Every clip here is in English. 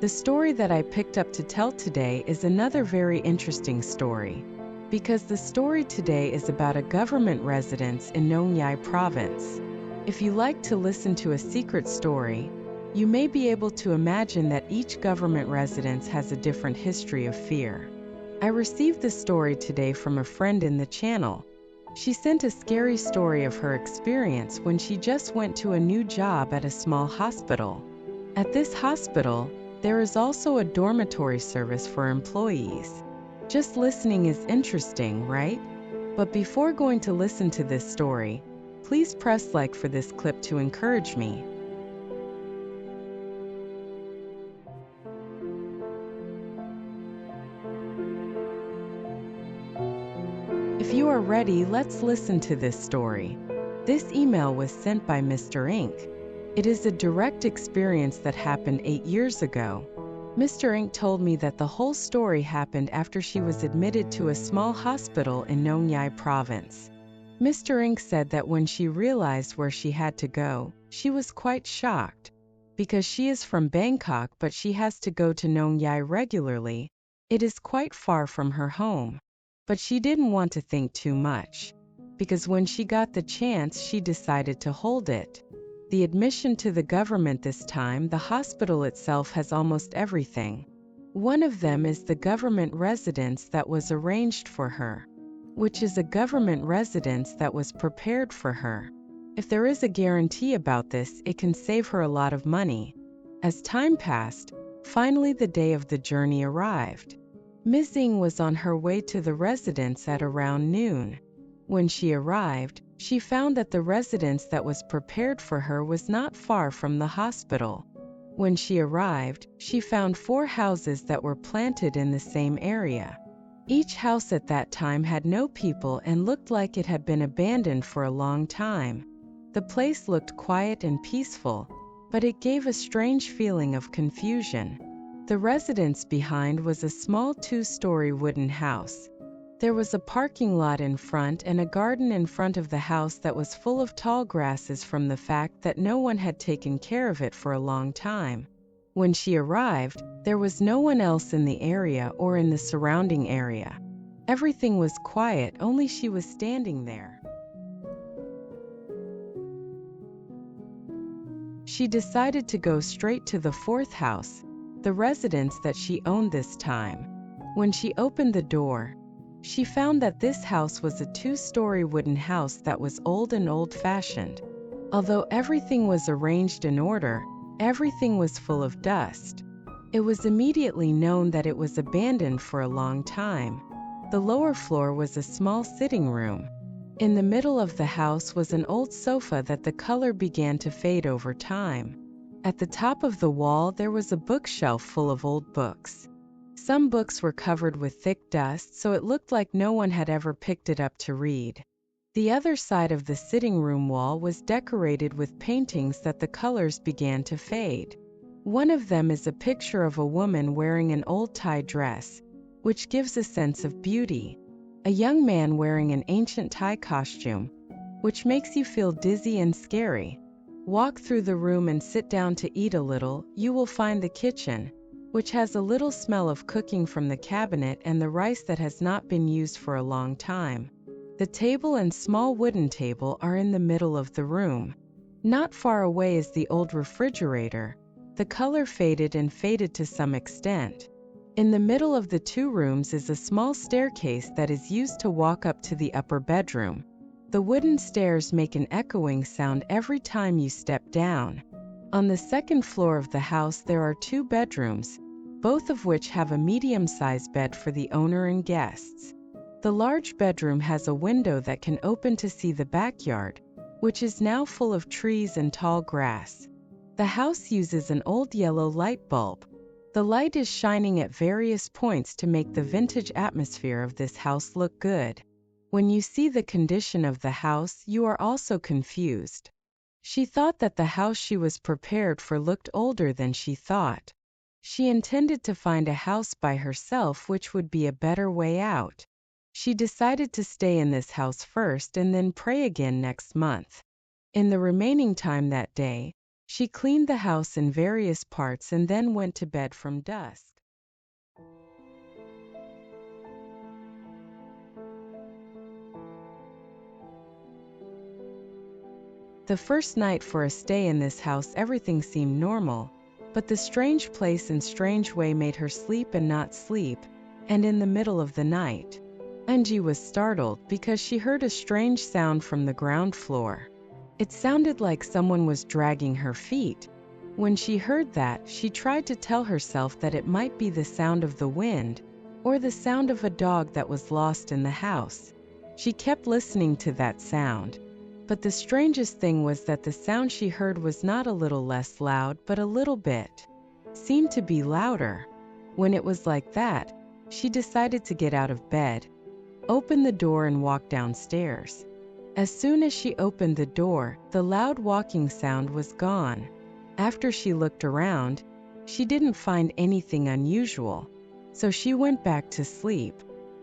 The story that I picked up to tell today is another very interesting story, because the story today is about a government residence in Nong Yai province. If you like to listen to a secret story, you may be able to imagine that each government residence has a different history of fear. I received this story today from a friend in the channel. She sent a scary story of her experience when she just went to a new job at a small hospital. At this hospital, there is also a dormitory service for employees. Just listening is interesting, right? But before going to listen to this story, please press like for this clip to encourage me. If you are ready, let's listen to this story. This email was sent by Mr. Ink. It is a direct experience that happened 8 years ago. Mr. Ink told me that the whole story happened after she was admitted to a small hospital in Nong Yai province. Mr. Ink said that when she realized where she had to go, she was quite shocked. Because she is from Bangkok but she has to go to Nong Yai regularly, it is quite far from her home. But she didn't want to think too much, because when she got the chance she decided to hold it. The admission to the government this time, the hospital itself has almost everything. One of them is the government residence that was arranged for her, which is a government residence that was prepared for her. If there is a guarantee about this, it can save her a lot of money. As time passed, finally the day of the journey arrived. Ms. Ing was on her way to the residence at around noon. When she arrived, she found that the residence that was prepared for her was not far from the hospital. When she arrived, she found 4 houses that were planted in the same area. Each house at that time had no people and looked like it had been abandoned for a long time. The place looked quiet and peaceful, but it gave a strange feeling of confusion. The residence behind was a small 2-story wooden house. There was a parking lot in front and a garden in front of the house that was full of tall grasses from the fact that no one had taken care of it for a long time. When she arrived, there was no one else in the area or in the surrounding area. Everything was quiet, only she was standing there. She decided to go straight to the 4th house, the residence that she owned this time. When she opened the door, she found that this house was a 2-story wooden house that was old and old-fashioned. Although everything was arranged in order, everything was full of dust. It was immediately known that it was abandoned for a long time. The lower floor was a small sitting room. In the middle of the house was an old sofa that the color began to fade over time. At the top of the wall there was a bookshelf full of old books. Some books were covered with thick dust, so it looked like no one had ever picked it up to read. The other side of the sitting room wall was decorated with paintings that the colors began to fade. One of them is a picture of a woman wearing an old Thai dress, which gives a sense of beauty. A young man wearing an ancient Thai costume, which makes you feel dizzy and scary. Walk through the room and sit down to eat a little, you will find the kitchen, which has a little smell of cooking from the cabinet and the rice that has not been used for a long time. The table and small wooden table are in the middle of the room. Not far away is the old refrigerator. The color faded and faded to some extent. In the middle of the 2 rooms is a small staircase that is used to walk up to the upper bedroom. The wooden stairs make an echoing sound every time you step down. On the 2nd floor of the house there are 2 bedrooms, both of which have a medium-sized bed for the owner and guests. The large bedroom has a window that can open to see the backyard, which is now full of trees and tall grass. The house uses an old yellow light bulb. The light is shining at various points to make the vintage atmosphere of this house look good. When you see the condition of the house, you are also confused. She thought that the house she was prepared for looked older than she thought. She intended to find a house by herself, which would be a better way out. She decided to stay in this house first and then pray again next month. In the remaining time that day, She cleaned the house in various parts and then went to bed from dusk. The first night for a stay in this house, everything seemed normal, but the strange place and strange way made her sleep and not sleep, and in the middle of the night, Angie was startled because she heard a strange sound from the ground floor. It sounded like someone was dragging her feet. When she heard that, she tried to tell herself that it might be the sound of the wind, or the sound of a dog that was lost in the house. She kept listening to that sound. But the strangest thing was that the sound she heard was not a little less loud, but a little bit. Seemed to be louder. When it was like that, she decided to get out of bed, open the door and walk downstairs. As soon as she opened the door, the loud walking sound was gone. After she looked around, she didn't find anything unusual, so she went back to sleep.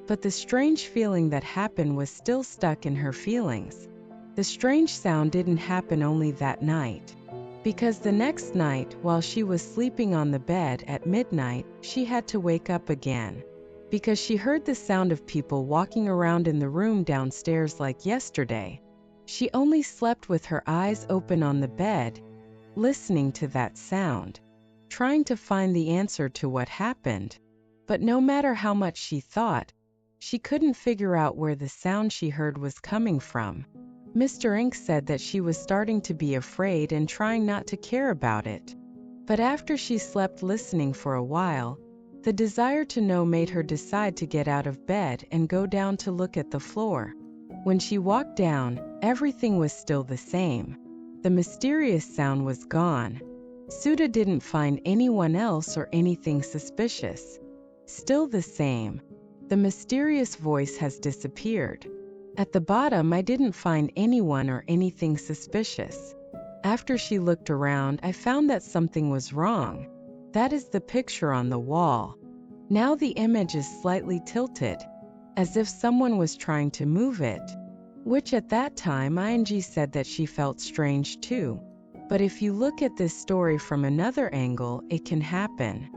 But the strange feeling that happened was still stuck in her feelings. The strange sound didn't happen only that night, because the next night, while she was sleeping on the bed at midnight, she had to wake up again, because she heard the sound of people walking around in the room downstairs like yesterday. She only slept with her eyes open on the bed, listening to that sound, trying to find the answer to what happened. But no matter how much she thought, she couldn't figure out where the sound she heard was coming from. Mr. Ink said that she was starting to be afraid and trying not to care about it. But after she slept listening for a while, the desire to know made her decide to get out of bed and go down to look at the floor. When she walked down, everything was still the same. The mysterious sound was gone. Suda didn't find anyone else or anything suspicious. Still the same. The mysterious voice has disappeared. At the bottom, I didn't find anyone or anything suspicious. After she looked around, I found that something was wrong. That is the picture on the wall. Now the image is slightly tilted, as if someone was trying to move it, which at that time Ing said that she felt strange too. But if you look at this story from another angle, it can happen.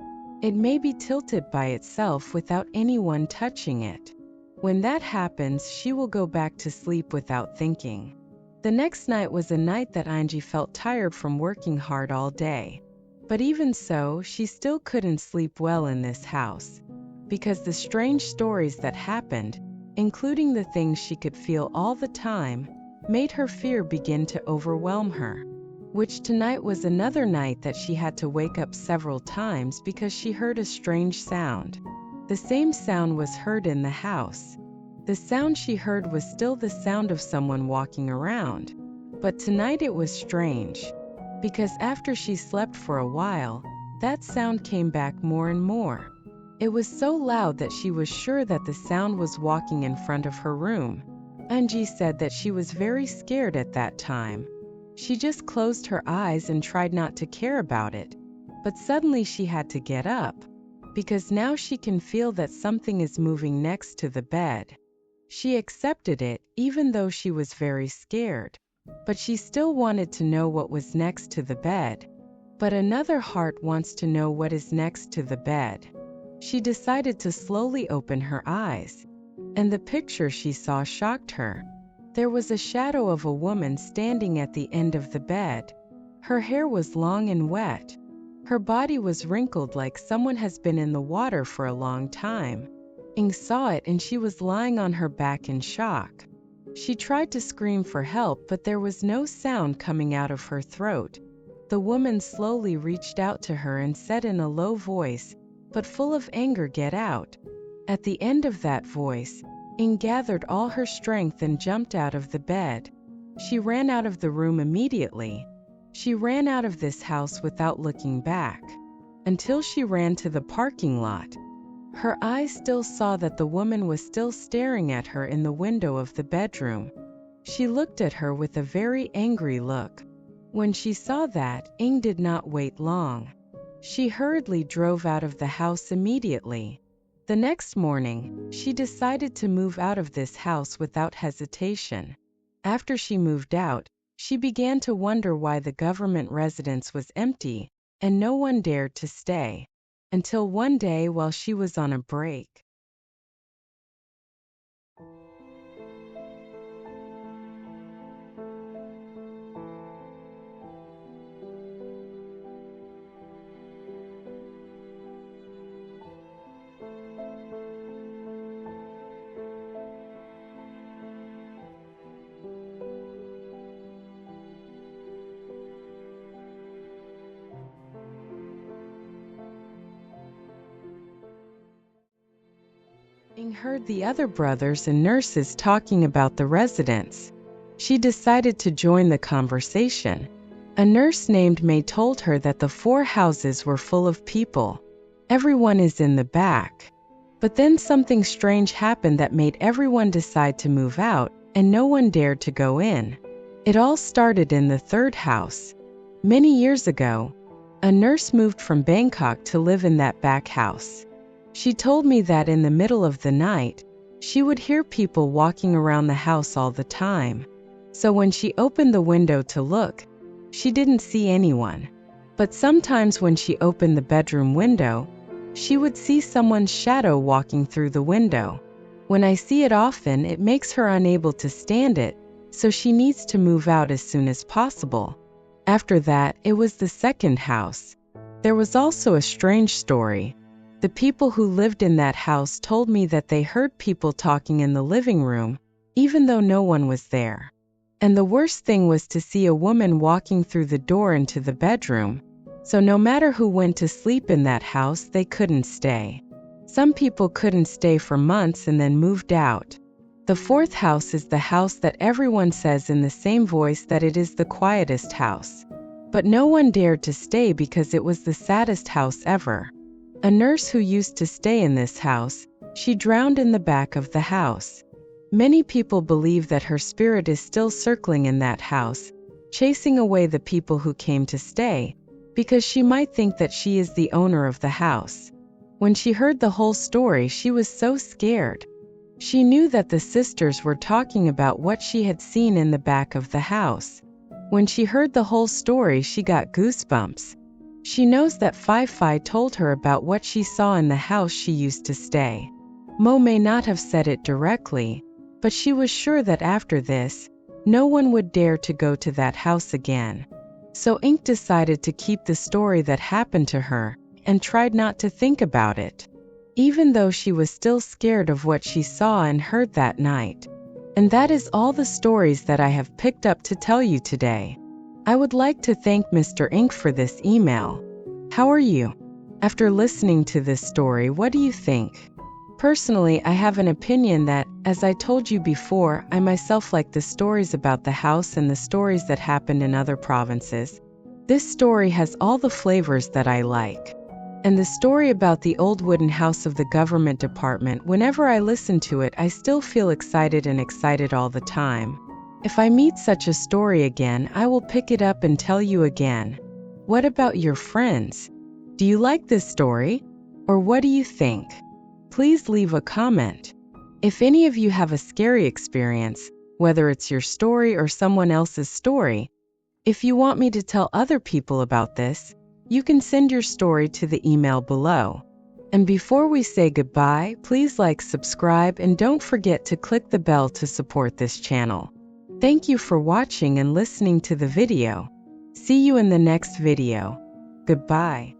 It may be tilted by itself without anyone touching it. When that happens, she will go back to sleep without thinking. The next night was a night that Angie felt tired from working hard all day. But even so, she still couldn't sleep well in this house, because the strange stories that happened, including the things she could feel all the time, made her fear begin to overwhelm her. Which tonight was another night that she had to wake up several times because she heard a strange sound. The same sound was heard in the house. The sound she heard was still the sound of someone walking around. But tonight it was strange, because after she slept for a while, that sound came back more and more. It was so loud that she was sure that the sound was walking in front of her room. Angie said that she was very scared at that time. She just closed her eyes and tried not to care about it. But suddenly she had to get up, because now she can feel that something is moving next to the bed. She accepted it, even though she was very scared. But she still wanted to know what was next to the bed. But another heart wants to know what is next to the bed. She decided to slowly open her eyes, and the picture she saw shocked her. There was a shadow of a woman standing at the end of the bed. Her hair was long and wet. Her body was wrinkled like someone has been in the water for a long time. Ing saw it and she was lying on her back in shock. She tried to scream for help, but there was no sound coming out of her throat. The woman slowly reached out to her and said in a low voice, but full of anger, "Get out." At the end of that voice, Ing gathered all her strength and jumped out of the bed. She ran out of the room immediately. She ran out of this house without looking back, until she ran to the parking lot. Her eyes still saw that the woman was still staring at her in the window of the bedroom. She looked at her with a very angry look. When she saw that, Ing did not wait long. She hurriedly drove out of the house immediately. The next morning, she decided to move out of this house without hesitation. After she moved out, She began to wonder why the government residence was empty and no one dared to stay. Until one day while she was on a break. Ing heard the other brothers and nurses talking about the residence. She decided to join the conversation. A nurse named May told her that the 4 houses were full of people. Everyone is in the back. But then something strange happened that made everyone decide to move out, and no one dared to go in. It all started in the 3rd house. Many years ago, a nurse moved from Bangkok to live in that back house. She told me that in the middle of the night, she would hear people walking around the house all the time. So when she opened the window to look, she didn't see anyone. But sometimes when she opened the bedroom window, she would see someone's shadow walking through the window. When I see it often, it makes her unable to stand it, so she needs to move out as soon as possible. After that, it was the 2nd house. There was also a strange story. The people who lived in that house told me that they heard people talking in the living room, even though no one was there. And the worst thing was to see a woman walking through the door into the bedroom. So no matter who went to sleep in that house, they couldn't stay. Some people couldn't stay for months and then moved out. The 4th house is the house that everyone says in the same voice that it is the quietest house. But no one dared to stay because it was the saddest house ever. A nurse who used to stay in this house, she drowned in the back of the house. Many people believe that her spirit is still circling in that house, chasing away the people who came to stay, because she might think that she is the owner of the house. When she heard the whole story, she was so scared. She knew that the sisters were talking about what she had seen in the back of the house. When she heard the whole story, she got goosebumps. She knows that Phi told her about what she saw in the house she used to stay. Mo may not have said it directly, but she was sure that after this, no one would dare to go to that house again. So Ink decided to keep the story that happened to her, and tried not to think about it, even though she was still scared of what she saw and heard that night. And that is all the stories that I have picked up to tell you today. I would like to thank Mr. Ink for this email. How are you? After listening to this story, what do you think? Personally, I have an opinion that, as I told you before, I myself like the stories about the house and the stories that happened in other provinces. This story has all the flavors that I like. And the story about the old wooden house of the government department, whenever I listen to it, I still feel excited all the time. If I meet such a story again, I will pick it up and tell you again. What about your friends? Do you like this story? Or what do you think? Please leave a comment. If any of you have a scary experience, whether it's your story or someone else's story, if you want me to tell other people about this, you can send your story to the email below. And before we say goodbye, please like, subscribe, and don't forget to click the bell to support this channel. Thank you for watching and listening to the video. See you in the next video. Goodbye.